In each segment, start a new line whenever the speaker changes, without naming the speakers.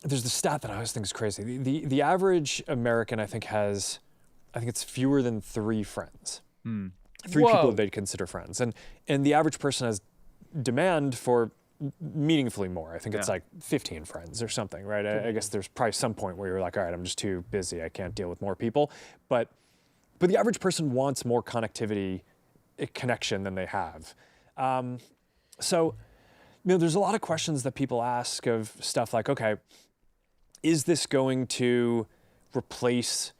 there's the stat that I always think is crazy. The average American, I think it's fewer than 3 friends. Three people they'd consider friends. And the average person has demand for meaningfully more. I think it's like 15 friends or something, right? I guess there's probably some point where you're like, all right, I'm just too busy. I can't deal with more people. But the average person wants more connectivity, connection than they have. So, there's a lot of questions that people ask of stuff like, okay, is this going to replace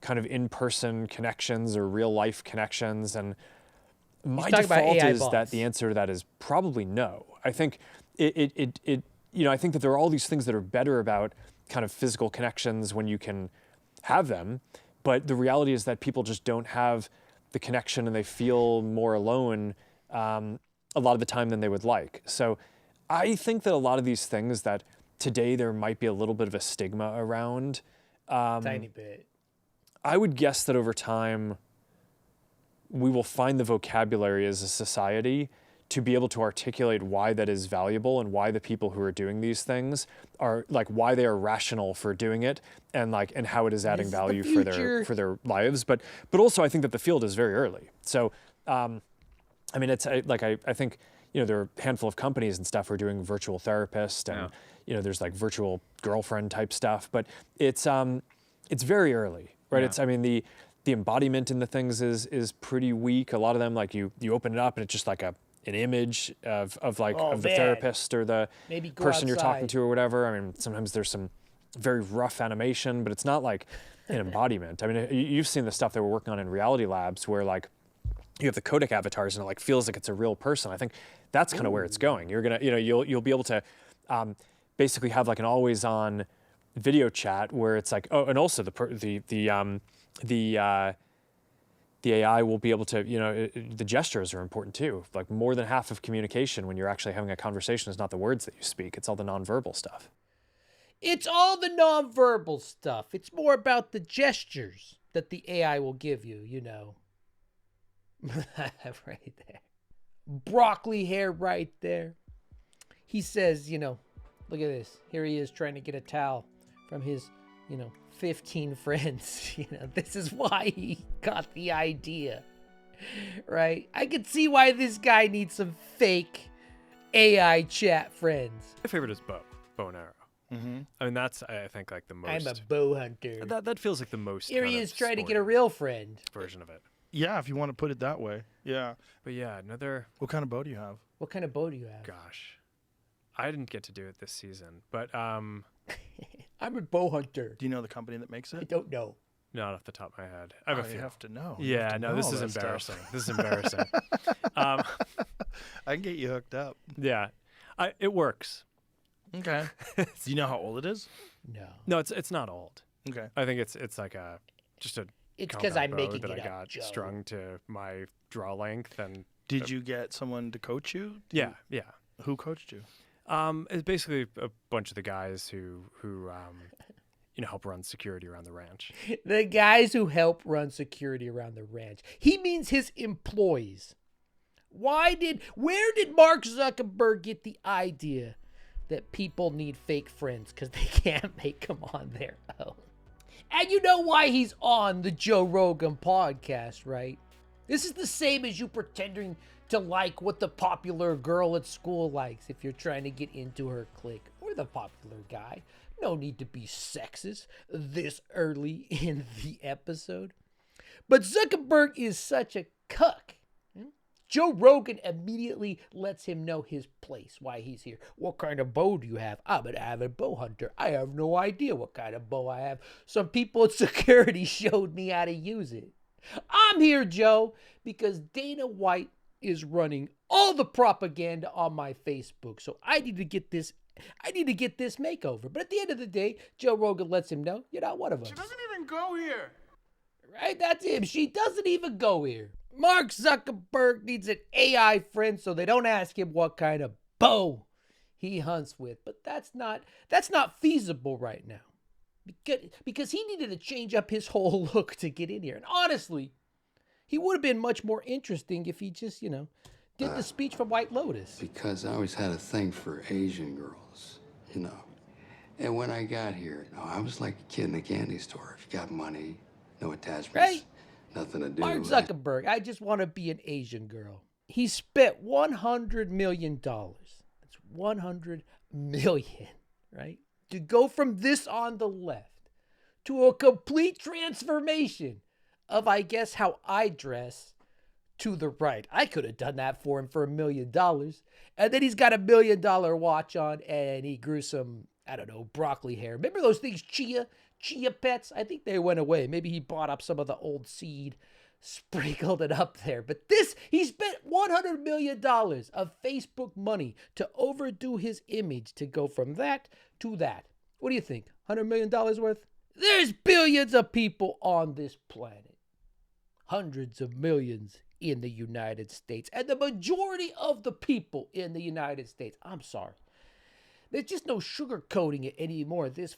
kind of in-person connections or real-life connections? And my default is that the answer to that is probably no. I think I think that there are all these things that are better about kind of physical connections when you can have them, but the reality is that people just don't have the connection and they feel more alone a lot of the time than they would like. So I think that a lot of these things that today there might be a little bit of a stigma around.
Tiny bit.
I would guess that over time, we will find the vocabulary as a society to be able to articulate why that is valuable and why the people who are doing these things are like why they are rational for doing it and how it is adding value for their lives. But also I think that the field is very early. So it's I think there are a handful of companies and stuff who are doing virtual therapist and there's like virtual girlfriend type stuff, but it's very early, right? Yeah. The embodiment in the things is pretty weak. A lot of them, like you open it up and it's just like an image of the therapist or the person you're talking to or whatever. Sometimes there's some very rough animation, but it's not like an embodiment. You've seen the stuff that we're working on in reality labs where like you have the codec avatars and it like feels like it's a real person. I think that's kind of where it's going. You're gonna, you'll be able to basically have like an always on video chat where it's like, and also the AI will be able to, the gestures are important too. Like more than half of communication when you're actually having a conversation is not the words that you speak, it's all the nonverbal stuff.
It's all the nonverbal stuff. It's more about the gestures that the AI will give you, Right there. Broccoli hair right there. He says, look at this. Here he is trying to get a towel from his, 15 friends. This is why he got the idea, right? I could see why this guy needs some fake AI chat friends.
My favorite is bow and arrow. Mm-hmm. That's, I think, like the most.
I'm a bow hunter.
That feels like the most.
Here he is trying to get a real friend.
Version of it.
Yeah, if you want to put it that way. Yeah.
But yeah, another.
What kind of bow do you have?
What kind of bow do you have?
Gosh, I didn't get to do it this season, but
I'm a bow hunter.
Do you know the company that makes it?
I don't know.
Not off the top of my head.
You have to know.
Yeah, no, this is embarrassing. This is embarrassing.
I can get you hooked up.
Yeah, it works.
Okay. Do you know how old it is?
No, it's not old.
Okay.
I think it's like just a.
It's because I'm making
that
it
I got
Joe.
strung to my draw length and.
Did you get someone to coach you?
Yeah.
Who coached you?
It's basically a bunch of the guys who help run security around the ranch.
The guys who help run security around the ranch. He means his employees. Where did Mark Zuckerberg get the idea that people need fake friends because they can't make them on their own? And you know why he's on the Joe Rogan podcast, right? This is the same as you pretending to like what the popular girl at school likes if you're trying to get into her clique, or the popular guy. No need to be sexist this early in the episode. But Zuckerberg is such a cuck. Joe Rogan immediately lets him know his place, why he's here. What kind of bow do you have? I'm an avid bow hunter. I have no idea what kind of bow I have. Some people at security showed me how to use it. I'm here, Joe, because Dana White is running all the propaganda on my Facebook. So I need to get this makeover. But at the end of the day, Joe Rogan lets him know you're not one of us.
She doesn't even go here.
Right? That's him. She doesn't even go here. Mark Zuckerberg needs an AI friend so they don't ask him what kind of bow he hunts with. But that's not feasible right now. Because he needed to change up his whole look to get in here. And honestly, he would have been much more interesting if he just, did the speech from White Lotus.
Because I always had a thing for Asian girls, And when I got here, no, I was like a kid in a candy store. If you got money, no attachments,
Right?
nothing to do.
Mark Zuckerberg, I just want to be an Asian girl. He spent $100 million. That's 100 million, right? To go from this on the left to a complete transformation of, I guess, how I dress to the right. I could have done that for him for $1 million. And then he's got $1 million watch on and he grew some, I don't know, broccoli hair. Remember those things, chia pets? I think they went away. Maybe he bought up some of the old seed, sprinkled it up there. But this, he spent $100 million of Facebook money to overdo his image to go from that to that. What do you think? $100 million worth? There's billions of people on this planet. Hundreds of millions in the United States. And the majority of the people in the United States, I'm sorry, there's just no sugarcoating it anymore. This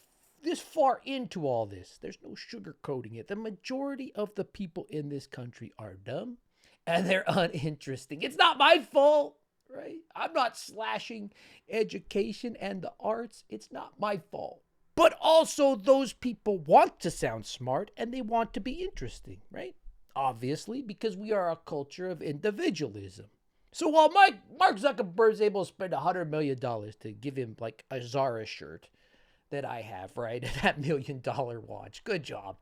far into all this, there's no sugarcoating it. The majority of the people in this country are dumb and they're uninteresting. It's not my fault, right? I'm not slashing education and the arts. It's not my fault. But also those people want to sound smart and they want to be interesting, right? Obviously, because we are a culture of individualism. So while Mark Zuckerberg's able to spend $100 million to give him like a Zara shirt that I have, right? That $1 million watch. Good job.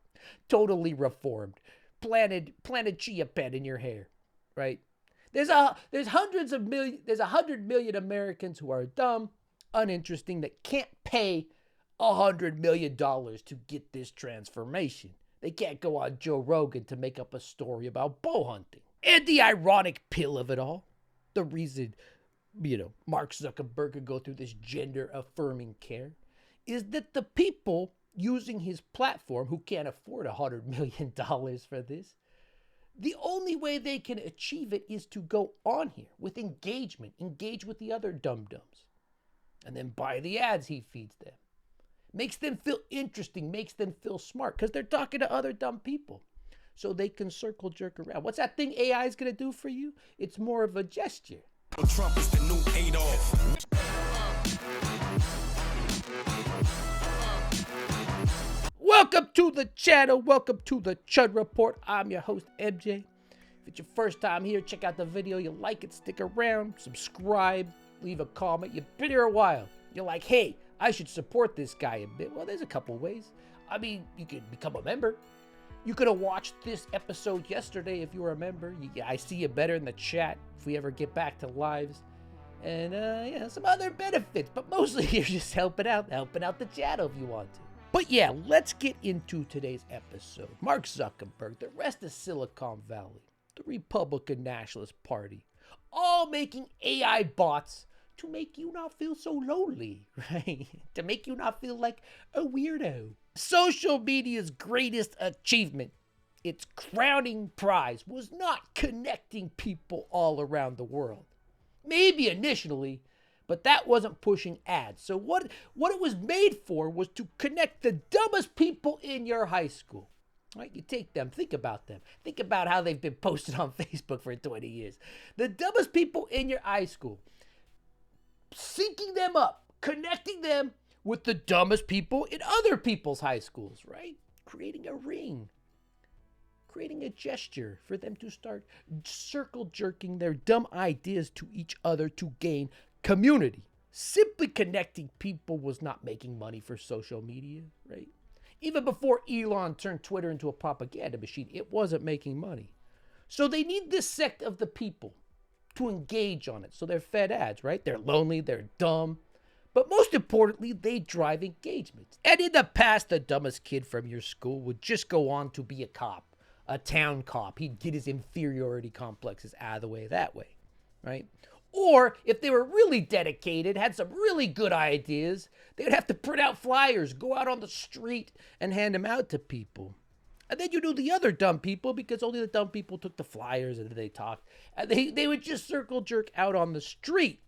Totally reformed. Planted chia pet in your hair, right? There's 100 million Americans who are dumb, uninteresting, that can't pay $100 million to get this transformation. They can't go on Joe Rogan to make up a story about bow hunting. And the ironic pill of it all, the reason, Mark Zuckerberg could go through this gender-affirming care, is that the people using his platform who can't afford $100 million for this, the only way they can achieve it is to go on here with engagement, engage with the other dum-dums, and then buy the ads he feeds them. Makes them feel interesting, makes them feel smart, because they're talking to other dumb people. So they can circle jerk around. What's that thing AI is going to do for you? It's more of a gesture.
Trump is the new Adolf.
Welcome to the channel. Welcome to the Chud Report. I'm your host, MJ. If it's your first time here, check out the video. You like it, stick around, subscribe, leave a comment. You've been here a while. You're like, hey, I should support this guy a bit. Well, there's a couple ways. I mean, you could become a member. You could have watched this episode yesterday if you were a member. I see you better in the chat if we ever get back to lives. And some other benefits. But mostly you're just helping out the channel if you want to. But yeah, let's get into today's episode. Mark Zuckerberg, the rest of Silicon Valley, the Republican Nationalist Party, all making AI bots to make you not feel so lonely, right? To make you not feel like a weirdo. Social media's greatest achievement, its crowning prize, was not connecting people all around the world. Maybe initially, but that wasn't pushing ads. So what it was made for was to connect the dumbest people in your high school. Right? You take them, think about them. Think about how they've been posted on Facebook for 20 years. The dumbest people in your high school. Syncing them up, connecting them with the dumbest people in other people's high schools, right? Creating a ring, creating a gesture for them to start circle jerking their dumb ideas to each other to gain community. Simply connecting people was not making money for social media, right? Even before Elon turned Twitter into a propaganda machine, it wasn't making money. So they need this sect of the people to engage on it. So they're fed ads, right? They're lonely, they're dumb. But most importantly, they drive engagement. And in the past, the dumbest kid from your school would just go on to be a cop, a town cop. He'd get his inferiority complexes out of the way that way, right? Or if they were really dedicated, had some really good ideas, they would have to print out flyers, go out on the street and hand them out to people. And then you knew the other dumb people because only the dumb people took the flyers and they talked. And they would just circle jerk out on the street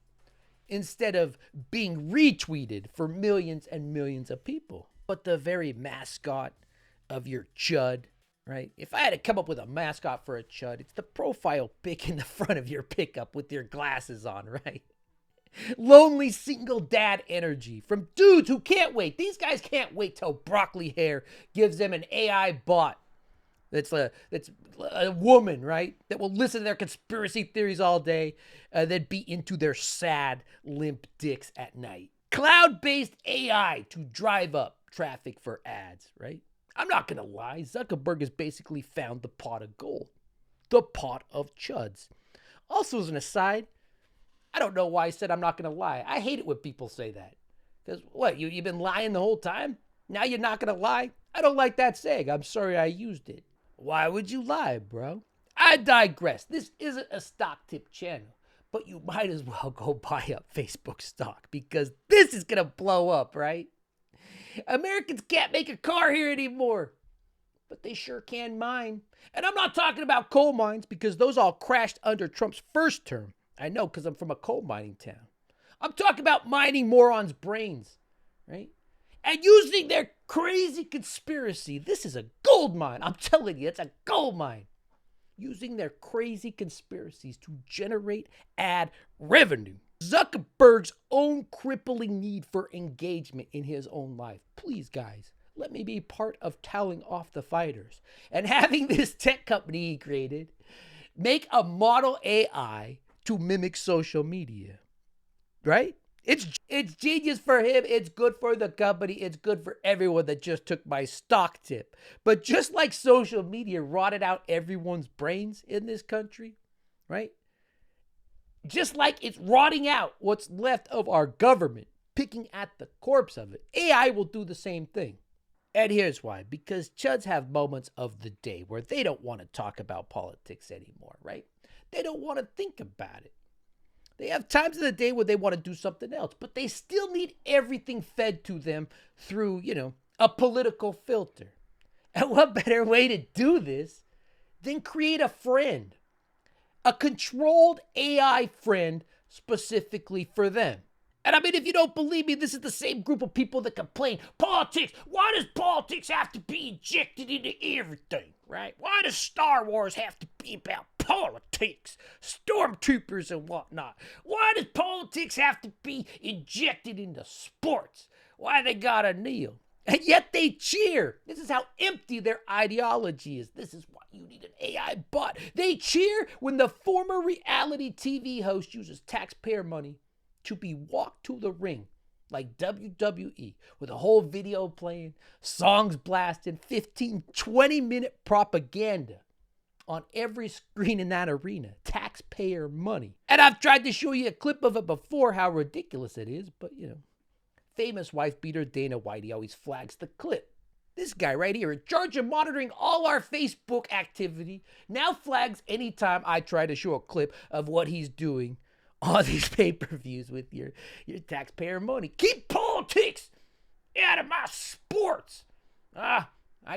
instead of being retweeted for millions and millions of people. But the very mascot of your chud, right? If I had to come up with a mascot for a chud, it's the profile pic in the front of your pickup with your glasses on, right? Lonely single dad energy from dudes who can't wait. These guys can't wait till Broccoli Hair gives them an AI bot that's a woman, right? That will listen to their conspiracy theories all day, then be into their sad, limp dicks at night. Cloud-based AI to drive up traffic for ads, right? I'm not going to lie. Zuckerberg has basically found the pot of gold. The pot of chuds. Also, as an aside, I don't know why I said I'm not going to lie. I hate it when people say that. Because what, you've been lying the whole time? Now you're not going to lie? I don't like that saying. I'm sorry I used it. Why would you lie, bro? I digress. This isn't a stock tip channel, but you might as well go buy up Facebook stock because this is going to blow up, right? Americans can't make a car here anymore, but they sure can mine. And I'm not talking about coal mines because those all crashed under Trump's first term. I know because I'm from a coal mining town. I'm talking about mining morons' brains, right? And using their crazy conspiracy. This is a gold mine. I'm telling you, it's a gold mine. Using their crazy conspiracies to generate ad revenue. Zuckerberg's own crippling need for engagement in his own life. Please, guys, let me be part of telling off the fighters and having this tech company he created make a model AI to mimic social media, right? It's genius for him. It's good for the company. It's good for everyone that just took my stock tip. But just like social media rotted out everyone's brains in this country, right? Just like it's rotting out what's left of our government, picking at the corpse of it, AI will do the same thing. And here's why. Because chuds have moments of the day where they don't want to talk about politics anymore, right? They don't want to think about it. They have times of the day where they want to do something else, but they still need everything fed to them through, a political filter. And what better way to do this than create a friend? A controlled AI friend specifically for them. And I mean, if you don't believe me, this is the same group of people that complain, politics, why does politics have to be injected into everything, right? Why does Star Wars have to be about politics, stormtroopers and whatnot? Why does politics have to be injected into sports? Why they gotta kneel? And yet they cheer. This is how empty their ideology is. This is why you need an AI bot. They cheer when the former reality TV host uses taxpayer money to be walked to the ring like WWE with a whole video playing, songs blasting, 15, 20-minute propaganda on every screen in that arena. Taxpayer money. And I've tried to show you a clip of it before, how ridiculous it is, but famous wife beater Dana Whitey always flags the clip. This guy right here, in charge of monitoring all our Facebook activity, now flags anytime I try to show a clip of what he's doing on these pay-per-views with your taxpayer money. Keep politics out of my sports. I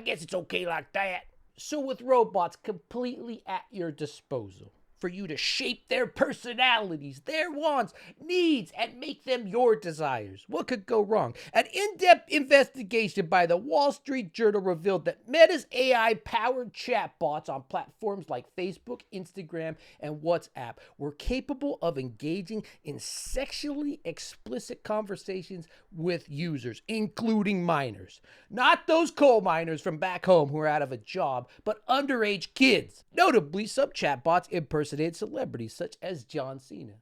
guess it's okay like that. So with robots completely at your disposal for you to shape their personalities, their wants, needs, and make them your desires, what could go wrong? An in-depth investigation by the Wall Street Journal revealed that Meta's AI-powered chatbots on platforms like Facebook, Instagram, and WhatsApp were capable of engaging in sexually explicit conversations with users, including minors. Not those coal miners from back home who are out of a job, but underage kids. Notably, some chatbots impersonated celebrities such as John Cena.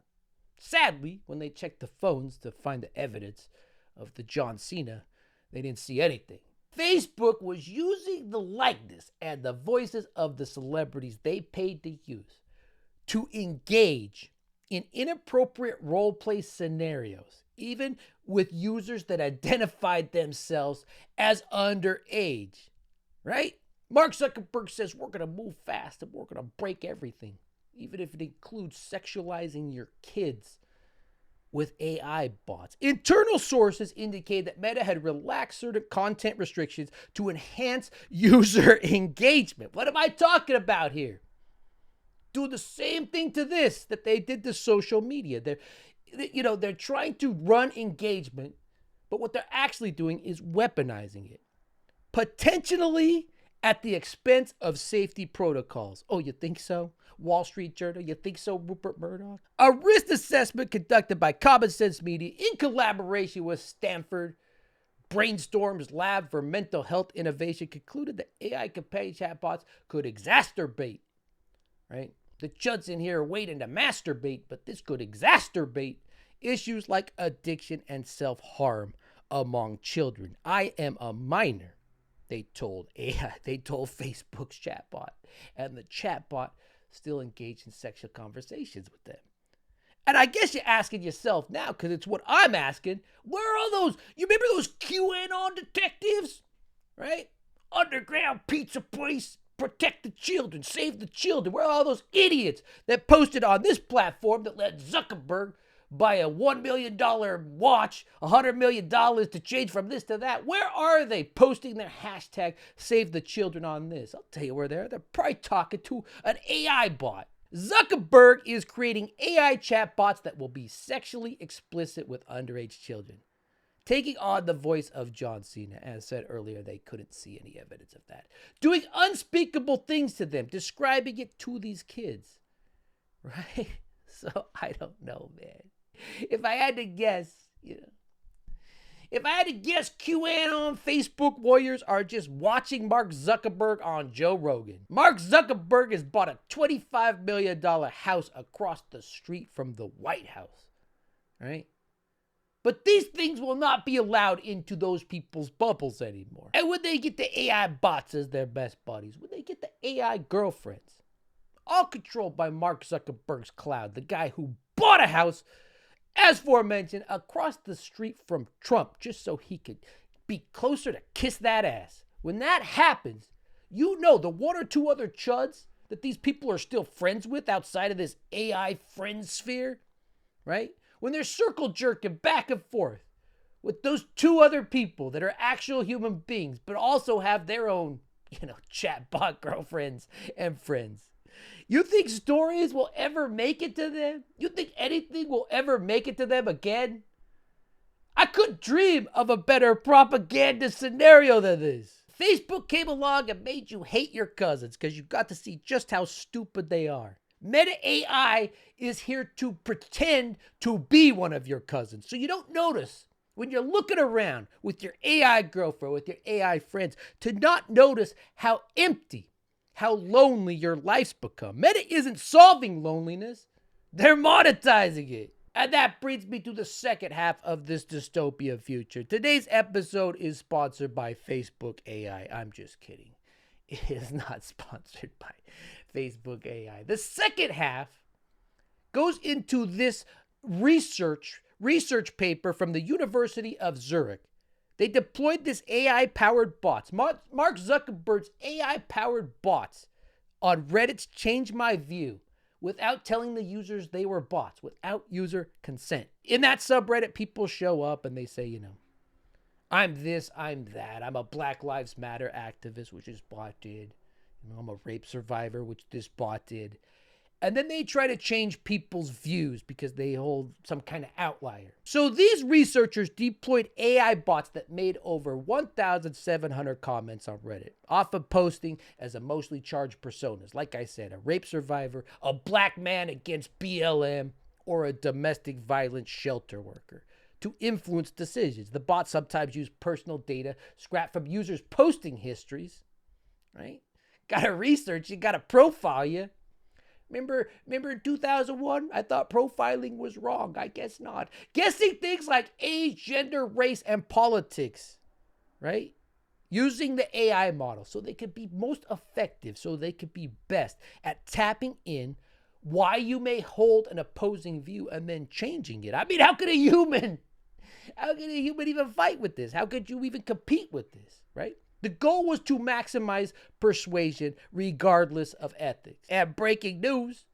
Sadly, when they checked the phones to find the evidence of the John Cena, they didn't see anything. Facebook was using the likeness and the voices of the celebrities they paid to use to engage in inappropriate role-play scenarios, even with users that identified themselves as underage, right? Mark Zuckerberg says we're going to move fast and we're going to break everything, even if it includes sexualizing your kids with AI bots. Internal sources indicate that Meta had relaxed certain content restrictions to enhance user engagement. What am I talking about here? Do the same thing to this that they did to social media. They're trying to run engagement, but what they're actually doing is weaponizing it. Potentially at the expense of safety protocols. Oh, you think so? Wall Street Journal, you think so, Rupert Murdoch? A risk assessment conducted by Common Sense Media in collaboration with Stanford Brainstorm's Lab for Mental Health Innovation concluded that AI companion chatbots could exacerbate, right? The chuds in here are waiting to masturbate, but this could exacerbate issues like addiction and self-harm among children. I am a minor, they told AI, they told Facebook's chatbot, and the chatbot still engaged in sexual conversations with them. And I guess you're asking yourself now, because it's what I'm asking, where are all those, you remember those QAnon detectives, right? Underground pizza place, protect the children, save the children. Where are all those idiots that posted on this platform that let Zuckerberg buy a $1 million watch, $100 million to change from this to that? Where are they posting their hashtag save the children on this? I'll tell you where they're probably talking to an AI bot. Zuckerberg is creating AI chatbots that will be sexually explicit with underage children, taking on the voice of John Cena. As said earlier, they couldn't see any evidence of that. Doing unspeakable things to them, describing it to these kids, right? So I don't know, man. If I had to guess, if I had to guess, QAnon Facebook warriors are just watching Mark Zuckerberg on Joe Rogan. Mark Zuckerberg has bought a $25 million house across the street from the White House, right? But these things will not be allowed into those people's bubbles anymore. And when they get the AI bots as their best buddies, when they get the AI girlfriends, all controlled by Mark Zuckerberg's cloud, the guy who bought a house, as aforementioned, across the street from Trump, just so he could be closer to kiss that ass. When that happens, you know the one or two other chuds that these people are still friends with outside of this AI friend sphere, right? When they're circle jerking back and forth with those two other people that are actual human beings, but also have their own, chatbot girlfriends and friends. You think stories will ever make it to them? You think anything will ever make it to them again? I couldn't dream of a better propaganda scenario than this. Facebook came along and made you hate your cousins because you got to see just how stupid they are. Meta AI is here to pretend to be one of your cousins. So you don't notice when you're looking around with your AI girlfriend, with your AI friends, to not notice how empty, how lonely your life's become. Meta isn't solving loneliness. They're monetizing it. And that brings me to the second half of this dystopia future. Today's episode is sponsored by Facebook AI. I'm just kidding. It is not sponsored by Facebook AI. The second half goes into this research paper from the University of Zurich. They deployed this AI-powered bots. Mark Zuckerberg's AI-powered bots on Reddit's Change My View without telling the users they were bots, without user consent. In that subreddit, people show up and they say, I'm this, I'm that. I'm a Black Lives Matter activist, which this bot did. I'm a rape survivor, which this bot did. And then they try to change people's views because they hold some kind of outlier. So these researchers deployed AI bots that made over 1,700 comments on Reddit, often posting as emotionally charged personas. Like I said, a rape survivor, a black man against BLM, or a domestic violence shelter worker to influence decisions. The bots sometimes use personal data scrapped from users' posting histories, right? Got to research you, got to profile you. Remember in 2001, I thought profiling was wrong. I guess not. Guessing things like age, gender, race, and politics, right? Using the AI model so they could be most effective, so they could be best at tapping in why you may hold an opposing view and then changing it. I mean, how could a human even fight with this? How could you even compete with this, right? The goal was to maximize persuasion regardless of ethics. And breaking news,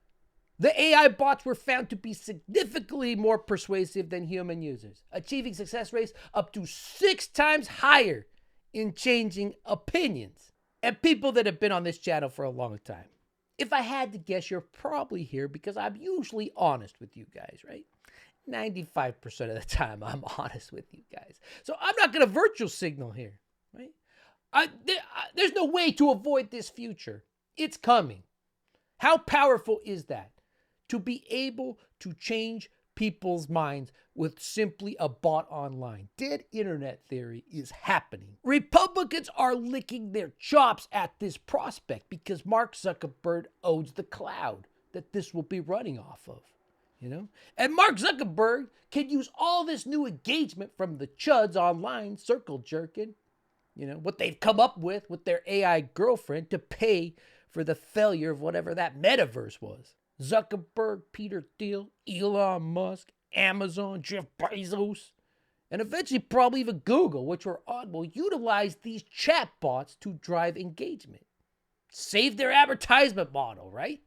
the AI bots were found to be significantly more persuasive than human users, achieving success rates up to 6 times higher in changing opinions. And people that have been on this channel for a long time. If I had to guess, you're probably here because I'm usually honest with you guys, right? 95% of the time, I'm honest with you guys. So I'm not going to virtual signal here, right? There's no way to avoid this future. It's coming. How powerful is that? To be able to change people's minds with simply a bot online. Dead internet theory is happening. Republicans are licking their chops at this prospect because Mark Zuckerberg owns the cloud that this will be running off of. You know? And Mark Zuckerberg can use all this new engagement from the Chuds online, circle jerking, you know, what they've come up with their AI girlfriend to pay for the failure of whatever that metaverse was. Zuckerberg, Peter Thiel, Elon Musk, Amazon, Jeff Bezos, and eventually probably even Google, which were on, will utilize these chatbots to drive engagement. Save their advertisement model, right?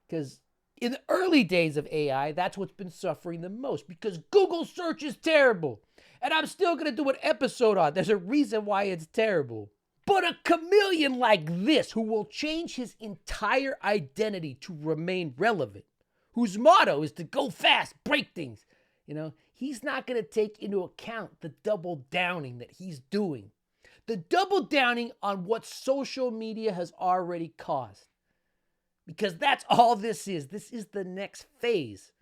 Because in the early days of AI, that's what's been suffering the most because Google search is terrible. And I'm still going to do an episode on it. There's a reason why it's terrible. But a chameleon like this, who will change his entire identity to remain relevant, whose motto is to go fast, break things, you know, he's not going to take into account the double downing that he's doing. The double downing on what social media has already caused. Because that's all this is. This is the next phase.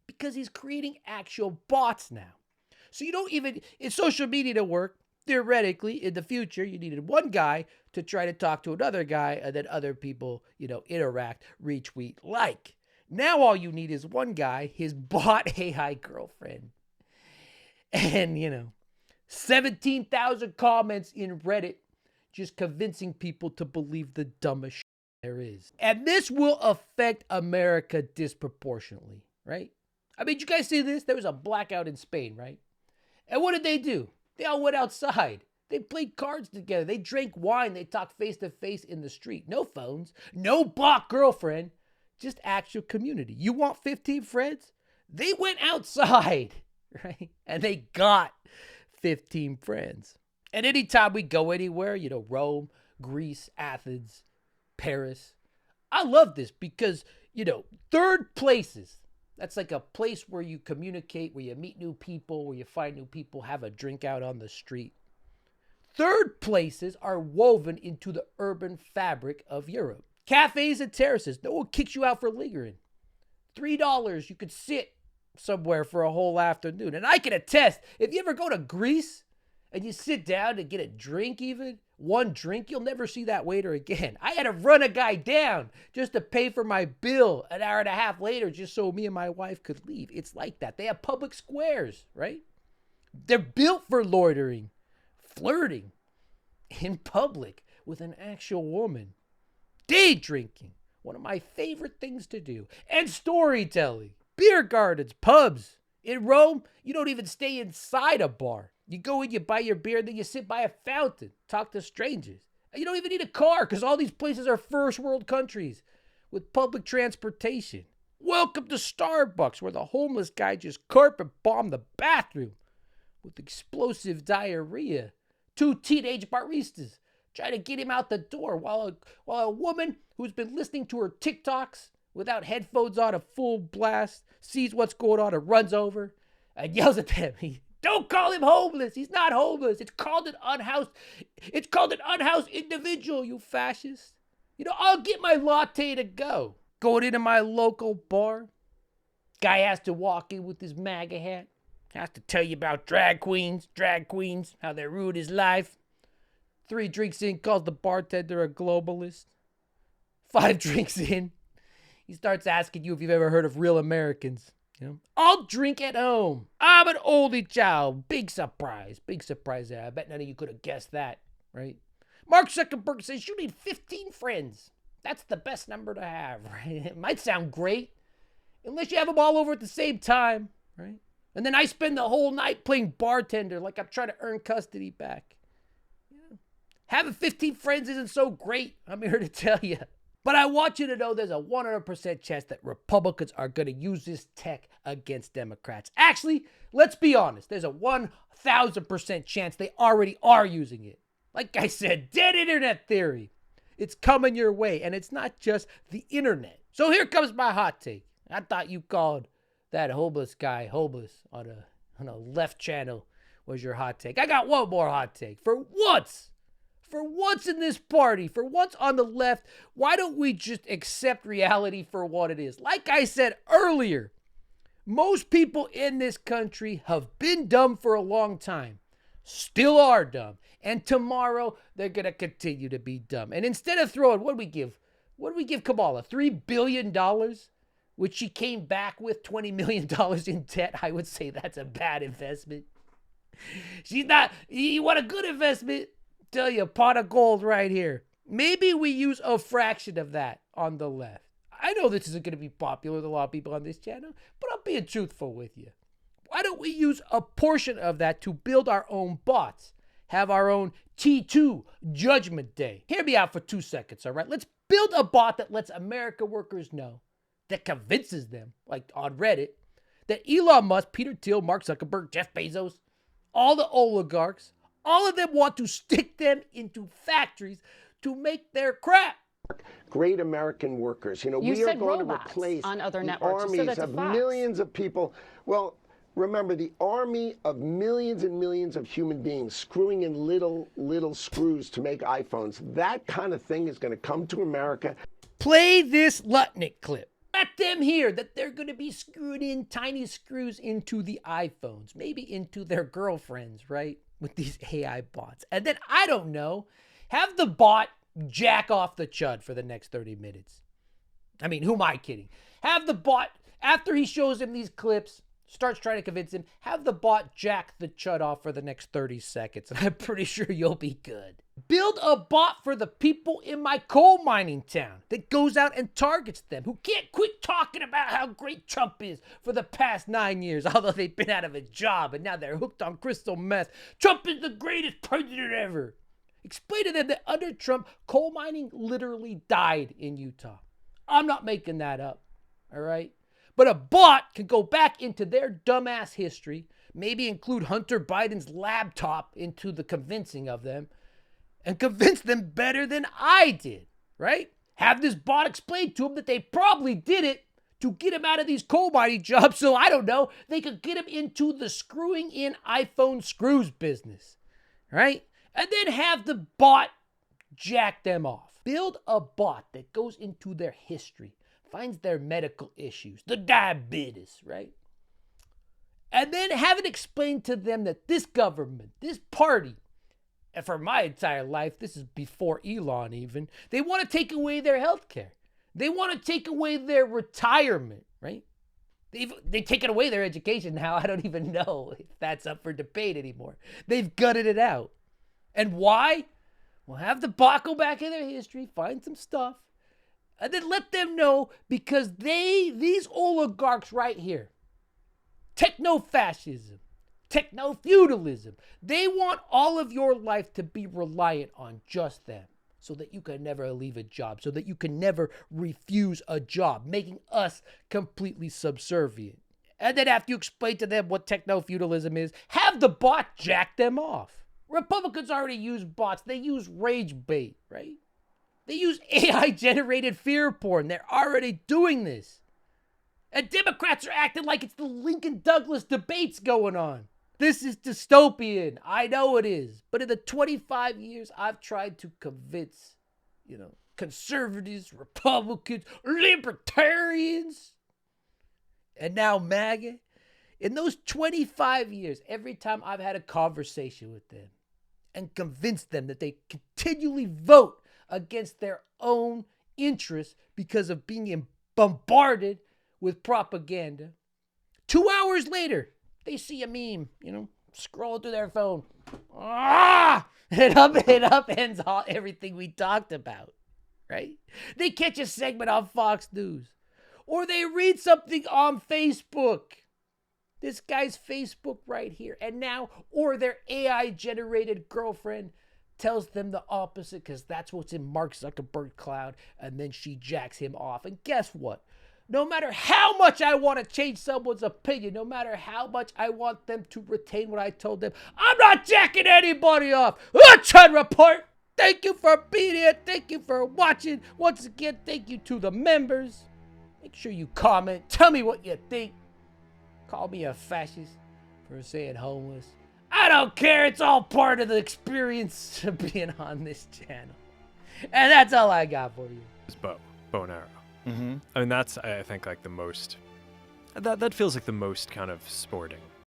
Because he's creating actual bots now. So you don't even, in social media to work, theoretically, in the future, you needed one guy to try to talk to another guy, and then other people, you know, interact, retweet, like. Now all you need is one guy, his bot AI girlfriend. And, you know, 17,000 comments in Reddit just convincing people to believe the dumbest shit there is. And this will affect America disproportionately, right? I mean, you guys see this? There was a blackout in Spain, right? And what did they do? They all went outside. They played cards together. They drank wine. They talked face to face in the street. No phones. No bot girlfriend. Just actual community. You want 15 friends? They went outside, right? And they got 15 friends. And anytime we go anywhere, you know, Rome, Greece, Athens, Paris, I love this because, you know, third places. That's like a place where you communicate, where you meet new people, where you find new people, have a drink out on the street. Third places are woven into the urban fabric of Europe. Cafes and terraces. No one kicks you out for lingering. $3, you could sit somewhere for a whole afternoon. And I can attest, if you ever go to Greece and you sit down to get a drink even, one drink, you'll never see that waiter again. I had to run a guy down just to pay for my bill an hour and a half later just so me and my wife could leave. It's like that. They have public squares, right? They're built for loitering, flirting in public with an actual woman, day drinking, one of my favorite things to do, and storytelling, beer gardens, pubs. In Rome, you don't even stay inside a bar. You go in, you buy your beer, then you sit by a fountain, talk to strangers. You don't even need a car because all these places are first world countries with public transportation. Welcome to Starbucks, where the homeless guy just carpet bombed the bathroom with explosive diarrhea. 2 teenage baristas try to get him out the door while a woman who's been listening to her TikToks without headphones on, a full blast, sees what's going on and runs over and yells at them. Don't call him homeless. He's not homeless. It's called an unhoused individual, you fascist. You know, I'll get my latte to go. Going into my local bar. Guy has to walk in with his MAGA hat. Has to tell you about drag queens, how they ruined his life. 3 drinks in, calls the bartender a globalist. 5 drinks in, he starts asking you if you've ever heard of Real Americans. You know, I'll drink at home. I'm an oldie child. Big surprise. I bet none of you could have guessed that, right? Mark Zuckerberg says you need 15 friends. That's the best number to have, right? It might sound great, unless you have them all over at the same time, right? And then I spend the whole night playing bartender like I'm trying to earn custody back. Yeah. Having 15 friends isn't so great, I'm here to tell you. But I want you to know there's a 100% chance that Republicans are going to use this tech against Democrats. Actually, let's be honest. There's a 1,000% chance they already are using it. Like I said, dead internet theory. It's coming your way, and it's not just the internet. So here comes my hot take. I thought you called that homeless guy homeless on a left channel was your hot take. I got one more hot take. For once, For once in this party, for once on the left, why don't we just accept reality for what it is? Like I said earlier, most people in this country have been dumb for a long time, still are dumb, and tomorrow they're going to continue to be dumb. And instead of throwing, what do we give Kamala? $3 billion, which she came back with $20 million in debt. I would say that's a bad investment. She's not, you want a good investment? Tell you, a pot of gold right here. Maybe we use a fraction of that on the left. I know this isn't going to be popular with a lot of people on this channel, but I'm being truthful with you. Why don't we use a portion of that to build our own bots? Have our own T2 Judgment Day. Hear me out for 2 seconds, all right? Let's build a bot that lets America workers know, that convinces them, like on Reddit, that Elon Musk, Peter Thiel, Mark Zuckerberg, Jeff Bezos, all the oligarchs, all of them want to stick them into factories to make their crap.
Great American workers. You know,
You
we are
said
going to
robots
replace
on other
the
networks. You said
armies
that's a
of
fact.
millions of people. Well, remember, the army of millions and millions of human beings screwing in little screws to make iPhones. That kind of thing is going to come to America.
Play this Lutnick clip. Let them hear that they're going to be screwing in tiny screws into the iPhones, maybe into their girlfriends, right? With these AI bots. And then, I don't know, have the bot jack off the Chud for the next 30 minutes. I mean, who am I kidding? Have the bot, after he shows him these clips, starts trying to convince him, have the bot jack the Chud off for the next 30 seconds. And I'm pretty sure you'll be good. Build a bot for the people in my coal mining town that goes out and targets them, who can't quit talking about how great Trump is for the past 9 years, although they've been out of a job and now they're hooked on crystal meth. Trump is the greatest president ever. Explain to them that under Trump, coal mining literally died in Utah. I'm not making that up, all right? But a bot can go back into their dumbass history, maybe include Hunter Biden's laptop into the convincing of them, and convince them better than I did, right? Have this bot explain to them that they probably did it to get him out of these coal mining jobs, so I don't know, they could get him into the screwing in iPhone screws business, right? And then have the bot jack them off. Build a bot that goes into their history, finds their medical issues, the diabetes, right? And then have it explain to them that this government, this party, and for my entire life, this is before Elon even, they want to take away their health care. They want to take away their retirement, right? They've taken away their education now. I don't even know if that's up for debate anymore. They've gutted it out. And why? Well, have the bot go back in their history, find some stuff, and then let them know, because these oligarchs right here, techno-fascism, techno-feudalism, they want all of your life to be reliant on just them, so that you can never leave a job, so that you can never refuse a job, making us completely subservient. And then after you explain to them what techno-feudalism is, have the bot jack them off. Republicans already use bots. They use rage bait, right? They use AI-generated fear porn. They're already doing this. And Democrats are acting like it's the Lincoln Douglas debates going on. This is dystopian. I know it is. But in the 25 years I've tried to convince, conservatives, Republicans, libertarians, and now MAGA, in those 25 years, every time I've had a conversation with them and convinced them that they continually vote against their own interests because of being bombarded with propaganda, 2 hours later, they see a meme, scroll through their phone. It upends everything we talked about, right? They catch a segment on Fox News. Or they read something on Facebook. This guy's Facebook right here. And now, or their AI-generated girlfriend tells them the opposite because that's what's in Mark Zuckerberg cloud. And then she jacks him off. And guess what? No matter how much I want to change someone's opinion, no matter how much I want them to retain what I told them, I'm not jacking anybody off. Chud Report. Thank you for being here. Thank you for watching. Once again, thank you to the members. Make sure you comment. Tell me what you think. Call me a fascist for saying homeless. I I don't care. It's all part of the experience of being on this channel. And that's all I got for you.
It's bow and arrow. I mean, that's, I think, like the most, that feels like the most kind of sporting